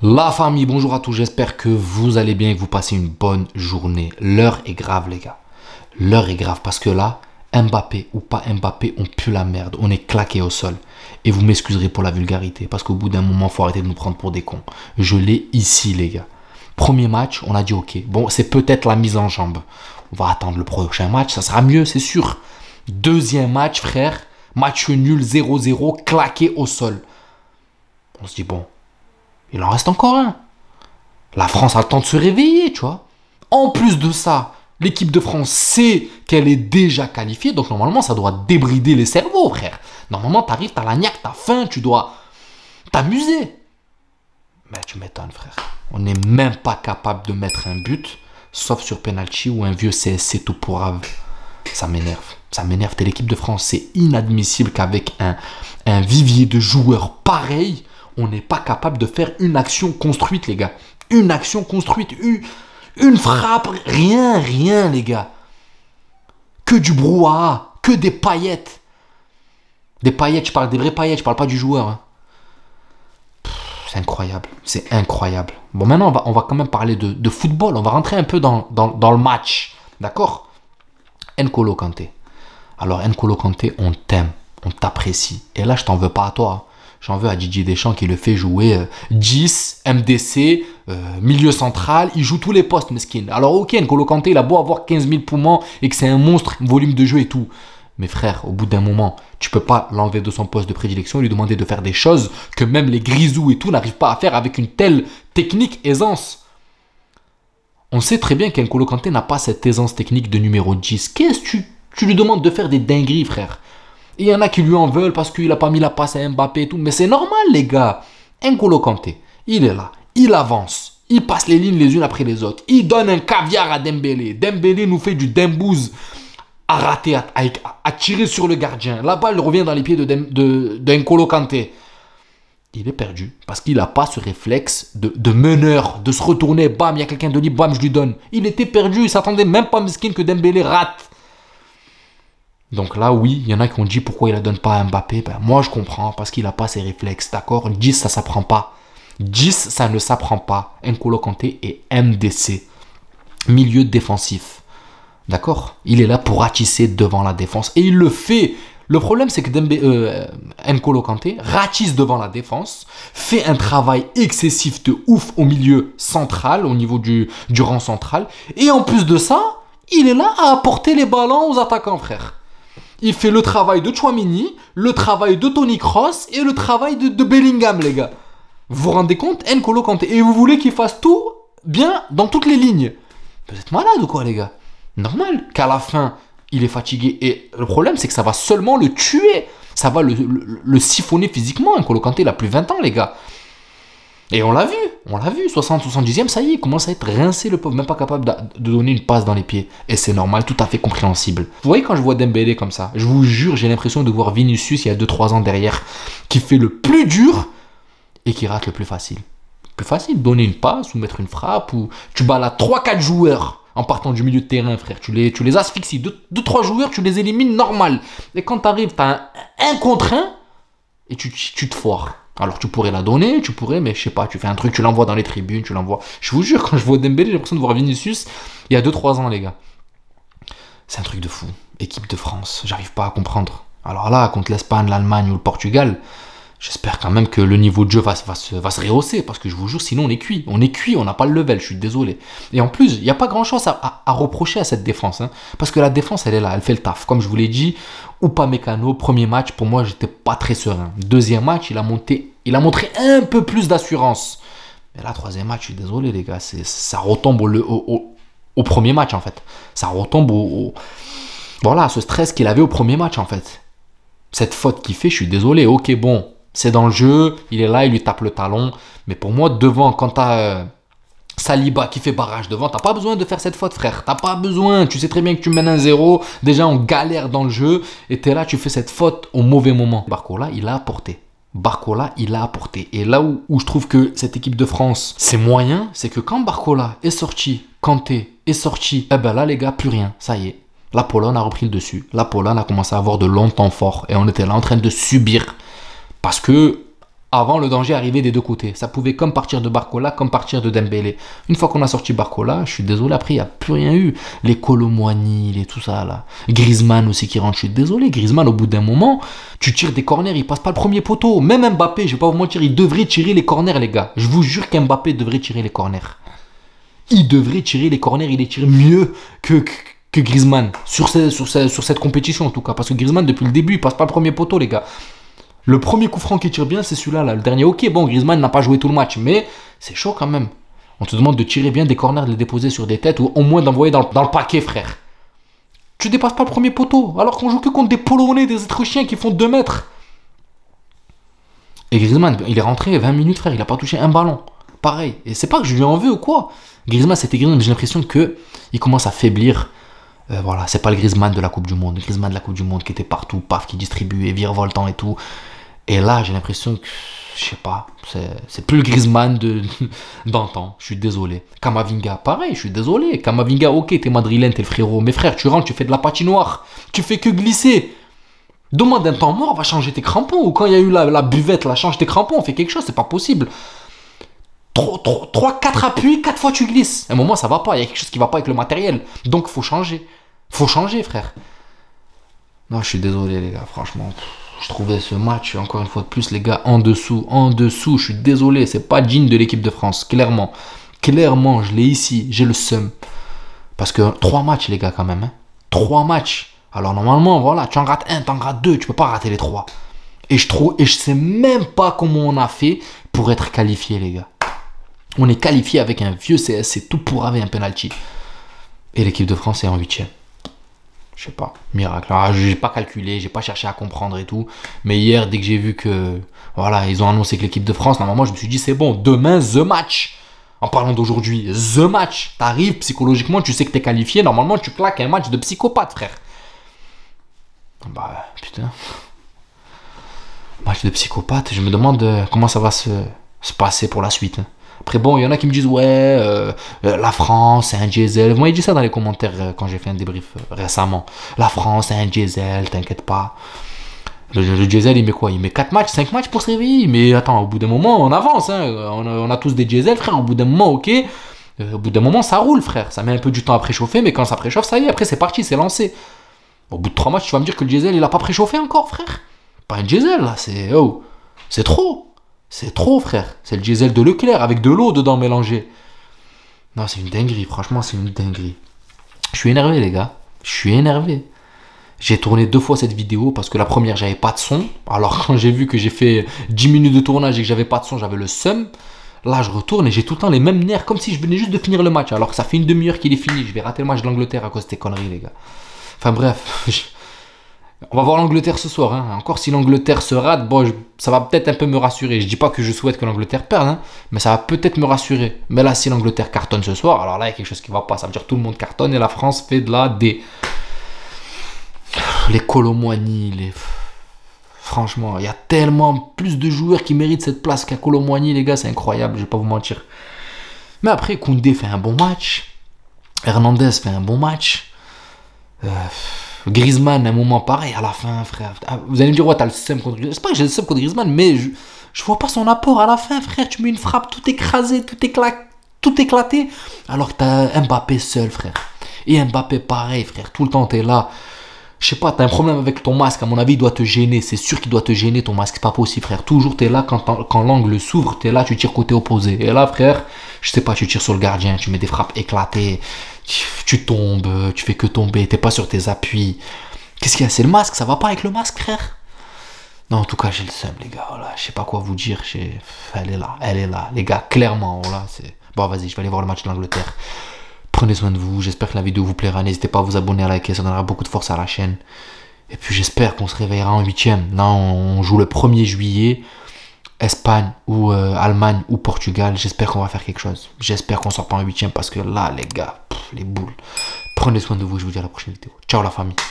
La famille, bonjour à tous, j'espère que vous allez bien et que vous passez une bonne journée. L'heure est grave les gars, l'heure est grave parce que là, Mbappé ou pas Mbappé, on pue la merde, on est claqué au sol. Et vous m'excuserez pour la vulgarité parce qu'au bout d'un moment, il faut arrêter de nous prendre pour des cons. Je l'ai ici les gars. Premier match, on a dit ok, bon c'est peut-être la mise en jambe. On va attendre le prochain match, ça sera mieux c'est sûr. Deuxième match frère, match nul 0-0, claqué au sol. On se dit bon, il en reste encore un. La France a le temps de se réveiller, tu vois. En plus de ça, l'équipe de France sait qu'elle est déjà qualifiée, donc normalement, ça doit débrider les cerveaux, frère. Normalement, t'arrives, t'as la niaque, t'as faim, tu dois t'amuser. Mais tu m'étonnes, frère. On n'est même pas capable de mettre un but, sauf sur penalty ou un vieux CSC tout pourrave. Ça m'énerve. Ça m'énerve. T'es l'équipe de France. C'est inadmissible qu'avec un vivier de joueurs pareil, on n'est pas capable de faire une action construite, les gars. Une action construite, une frappe, rien, les gars. Que du brouhaha, que des paillettes. Des paillettes, je parle des vraies paillettes, je parle pas du joueur. Hein. C'est incroyable, c'est incroyable. Bon, maintenant, on va quand même parler de football. On va rentrer un peu dans le match, d'accord? N'Golo Kanté. Alors, N'Golo Kanté, on t'aime, on t'apprécie. Et là, je t'en veux pas à toi. J'en veux à Didier Deschamps qui le fait jouer 10, MDC, milieu central. Il joue tous les postes, mesquine. Alors ok, N'Golo Kanté, il a beau avoir 15 000 poumons et que c'est un monstre, volume de jeu et tout. Mais frère, au bout d'un moment, tu peux pas l'enlever de son poste de prédilection et lui demander de faire des choses que même les grisous et tout n'arrivent pas à faire avec une telle technique, aisance. On sait très bien qu'N'Golo Kanté n'a pas cette aisance technique de numéro 10. Qu'est-ce que tu lui demandes de faire des dingueries, frère? Et il y en a qui lui en veulent parce qu'il n'a pas mis la passe à Mbappé et tout. Mais c'est normal, les gars. N'Golo Kanté, il est là. Il avance. Il passe les lignes les unes après les autres. Il donne un caviar à Dembélé. Dembélé nous fait du dembouze à rater, à tirer sur le gardien. La balle revient dans les pieds de N'Golo Kanté. Il est perdu parce qu'il n'a pas ce réflexe de meneur, de se retourner. Bam, il y a quelqu'un de libre. Bam, je lui donne. Il était perdu. Il s'attendait même pas, mesquin, que Dembélé rate. Donc là, oui, il y en a qui ont dit pourquoi il ne la donne pas à Mbappé. Ben, moi, je comprends, parce qu'il n'a pas ses réflexes, d'accord? 10, ça ne s'apprend pas. 10, ça ne s'apprend pas. N'Golo Kanté est MDC, milieu défensif. D'accord? Il est là pour ratisser devant la défense. Et il le fait. Le problème, c'est que N'Golo Kanté ratisse devant la défense, fait un travail excessif de ouf au milieu central, au niveau du rang central. Et en plus de ça, il est là à apporter les ballons aux attaquants, frère. Il fait le travail de Tchouaméni, le travail de Toni Kroos et le travail de Bellingham, les gars. Vous vous rendez compte? N'Golo Kanté. Et vous voulez qu'il fasse tout bien dans toutes les lignes. Vous êtes malade ou quoi, les gars? Normal qu'à la fin, il est fatigué. Et le problème, c'est que ça va seulement le tuer. Ça va le siphonner physiquement. N'Golo Kanté, il a plus 20 ans, les gars. Et on l'a vu, 60-70e, ça y est, il commence à être rincé, le pauvre, même pas capable de donner une passe dans les pieds. Et c'est normal, tout à fait compréhensible. Vous voyez, quand je vois Dembélé comme ça, je vous jure, j'ai l'impression de voir Vinicius il y a 2-3 ans derrière, qui fait le plus dur et qui rate le plus facile. Plus facile, donner une passe ou mettre une frappe, ou tu balades 3-4 joueurs en partant du milieu de terrain, frère. Tu les asphyxies, 2-3 joueurs, tu les élimines normal. Et quand tu arrives, tu as un contre un et tu te foires. Alors tu pourrais la donner, mais je sais pas, tu fais un truc, tu l'envoies dans les tribunes, tu l'envoies. Je vous jure, quand je vois Dembélé, j'ai l'impression de voir Vinicius il y a 2-3 ans, les gars. C'est un truc de fou. Équipe de France, j'arrive pas à comprendre. Alors là, contre l'Espagne, l'Allemagne ou le Portugal, j'espère quand même que le niveau de jeu va se rehausser, parce que je vous jure, sinon on est cuit. On n'a pas le level, je suis désolé. Et en plus, il n'y a pas grand chose à reprocher à cette défense, hein, parce que la défense, elle est là, elle fait le taf. Comme je vous l'ai dit, Upamecano, premier match, pour moi, j'étais pas très serein. Deuxième match, il a montré un peu plus d'assurance. Mais là, troisième match, je suis désolé, les gars, ça retombe au premier match, en fait. Ça retombe voilà, ce stress qu'il avait au premier match, en fait. Cette faute qu'il fait, je suis désolé. Ok, bon, c'est dans le jeu, il est là, il lui tape le talon. Mais pour moi, devant, quand t'as Saliba qui fait barrage devant, t'as pas besoin de faire cette faute, frère. T'as pas besoin. Tu sais très bien que tu mènes 1-0. Déjà, on galère dans le jeu. Et t'es là, tu fais cette faute au mauvais moment. Barcola, il a apporté. Et là où je trouve que cette équipe de France, c'est moyen, c'est que quand Barcola est sorti, Kanté est sorti, eh ben là, les gars, plus rien. Ça y est. La Pologne a repris le dessus. La Pologne a commencé à avoir de longs temps forts. Et on était là en train de subir. Parce que Avant, le danger arrivait des deux côtés. Ça pouvait comme partir de Barcola, comme partir de Dembélé. Une fois qu'on a sorti Barcola, je suis désolé, après, il n'y a plus rien eu. Les Kolo Muani, les tout ça, là. Griezmann aussi qui rentre, je suis désolé. Griezmann, au bout d'un moment, tu tires des corners, il passe pas le premier poteau. Même Mbappé, je vais pas vous mentir, il devrait tirer les corners, les gars. Je vous jure qu'Mbappé devrait tirer les corners. Il devrait tirer les corners, il les tire mieux que Griezmann. Sur cette compétition, en tout cas. Parce que Griezmann, depuis le début, il passe pas le premier poteau, les gars. Le premier coup franc qui tire bien, c'est celui-là. Là. Le dernier, ok, bon, Griezmann n'a pas joué tout le match, mais c'est chaud quand même. On te demande de tirer bien des corners, de les déposer sur des têtes ou au moins d'envoyer dans le paquet, frère. Tu dépasses pas le premier poteau, alors qu'on joue que contre des Polonais, des Autrichiens qui font 2 mètres. Et Griezmann, il est rentré 20 minutes, frère, il a pas touché un ballon. Pareil. Et c'est pas que je lui en veux ou quoi. Griezmann, c'était Griezmann, mais j'ai l'impression qu'il commence à faiblir. Voilà, c'est pas le Griezmann de la Coupe du Monde. Le Griezmann de la Coupe du Monde qui était partout, paf, qui distribuait, virevoltant et tout. Et là, j'ai l'impression que, je sais pas, c'est plus le Griezmann d'antan. Je suis désolé. Camavinga, pareil, je suis désolé. Camavinga, ok, t'es madrilène, t'es le frérot. Mais frère, tu rentres, tu fais de la patinoire. Tu fais que glisser. Demande un temps mort, va changer tes crampons. Ou quand il y a eu la buvette, là, change tes crampons, fais quelque chose, c'est pas possible. 3-4 appuis, 4 fois tu glisses. À un moment, ça va pas. Il y a quelque chose qui va pas avec le matériel. Donc, faut changer. Faut changer, frère. Non, je suis désolé, les gars, franchement. Je trouvais ce match, encore une fois de plus, les gars, en dessous. Je suis désolé, c'est pas digne de l'équipe de France, clairement. Clairement, je l'ai ici, j'ai le seum. Parce que 3 matchs, les gars, quand même. Hein. 3 matchs. Alors, normalement, voilà, tu en rates un, tu en rates 2, tu peux pas rater les 3. Et je sais même pas comment on a fait pour être qualifié, les gars. On est qualifié avec un vieux CSC tout pourravé, un penalty. Et l'équipe de France est en 8e. Je sais pas, miracle. Alors, j'ai pas calculé, j'ai pas cherché à comprendre et tout. Mais hier, dès que j'ai vu que, voilà, ils ont annoncé que l'équipe de France, normalement, je me suis dit, c'est bon, demain, the match. En parlant d'aujourd'hui, the match. T'arrives psychologiquement, tu sais que t'es qualifié. Normalement, tu claques un match de psychopathe, frère. Bah, putain. Match de psychopathe. Je me demande comment ça va se passer pour la suite. Hein. Après, bon, il y en a qui me disent, ouais, la France, c'est un diesel. Vous m'avez dit ça dans les commentaires quand j'ai fait un débrief récemment. La France, c'est un diesel, t'inquiète pas. Le diesel, il met quoi? Il met 4 matchs, 5 matchs pour se réveiller. Mais attends, au bout d'un moment, on avance. Hein. On a tous des diesels, frère. Au bout d'un moment, ok. Au bout d'un moment, ça roule, frère. Ça met un peu du temps à préchauffer, mais quand ça préchauffe, ça y est, après, c'est parti, c'est lancé. Au bout de 3 matchs, tu vas me dire que le diesel, il a pas préchauffé encore, frère. Pas un diesel, là, c'est... Oh, c'est trop. C'est trop, frère. C'est le diesel de Leclerc avec de l'eau dedans mélangée. Non, c'est une dinguerie. Franchement, c'est une dinguerie. Je suis énervé, les gars. Je suis énervé. J'ai tourné 2 fois cette vidéo parce que la première, j'avais pas de son. Alors, quand j'ai vu que j'ai fait 10 minutes de tournage et que j'avais pas de son, j'avais le seum. Là, je retourne et j'ai tout le temps les mêmes nerfs, comme si je venais juste de finir le match. Alors que ça fait une demi-heure qu'il est fini. Je vais rater le match de l'Angleterre à cause de tes conneries, les gars. Enfin, bref. On va voir l'Angleterre ce soir. Hein. Encore si l'Angleterre se rate, bon, ça va peut-être un peu me rassurer. Je dis pas que je souhaite que l'Angleterre perde, hein, mais ça va peut-être me rassurer. Mais là, si l'Angleterre cartonne ce soir, alors là, il y a quelque chose qui va pas. Ça veut dire que tout le monde cartonne et la France fait de la D. Les Kolo Muani, les... Franchement, il y a tellement plus de joueurs qui méritent cette place qu'à Kolo Muani, les gars, c'est incroyable, je vais pas vous mentir. Mais après, Koundé fait un bon match. Hernandez fait un bon match. Griezmann, à un moment pareil, à la fin, frère. Vous allez me dire, ouais, t'as le seum contre Griezmann. C'est pas que j'ai le seum contre Griezmann, mais je vois pas son apport à la fin, frère. Tu mets une frappe tout écrasé, tout éclaté, alors que t'as Mbappé seul, frère. Et Mbappé, pareil, frère. Tout le temps, t'es là. Je sais pas, t'as un problème avec ton masque. À mon avis, il doit te gêner. C'est sûr qu'il doit te gêner, ton masque. C'est pas possible, frère. Toujours, t'es là, quand l'angle s'ouvre, t'es là, tu tires côté opposé. Et là, frère, je sais pas, tu tires sur le gardien, tu mets des frappes éclatées. Tu tombes, tu fais que tomber, t'es pas sur tes appuis. Qu'est-ce qu'il y a? C'est le masque, ça va pas avec le masque, frère? Non, en tout cas, j'ai le seum, les gars. Voilà, je sais pas quoi vous dire. Elle est là, les gars, clairement. Voilà, c'est... Bon, vas-y, je vais aller voir le match de l'Angleterre. Prenez soin de vous, j'espère que la vidéo vous plaira. N'hésitez pas à vous abonner, à liker, ça donnera beaucoup de force à la chaîne. Et puis j'espère qu'on se réveillera en 8e. Là, on joue le 1er juillet. Espagne ou Allemagne ou Portugal, j'espère qu'on va faire quelque chose. J'espère qu'on sort pas en 8e parce que là, les gars, les boules. Prenez soin de vous, je vous dis à la prochaine vidéo. Ciao la famille.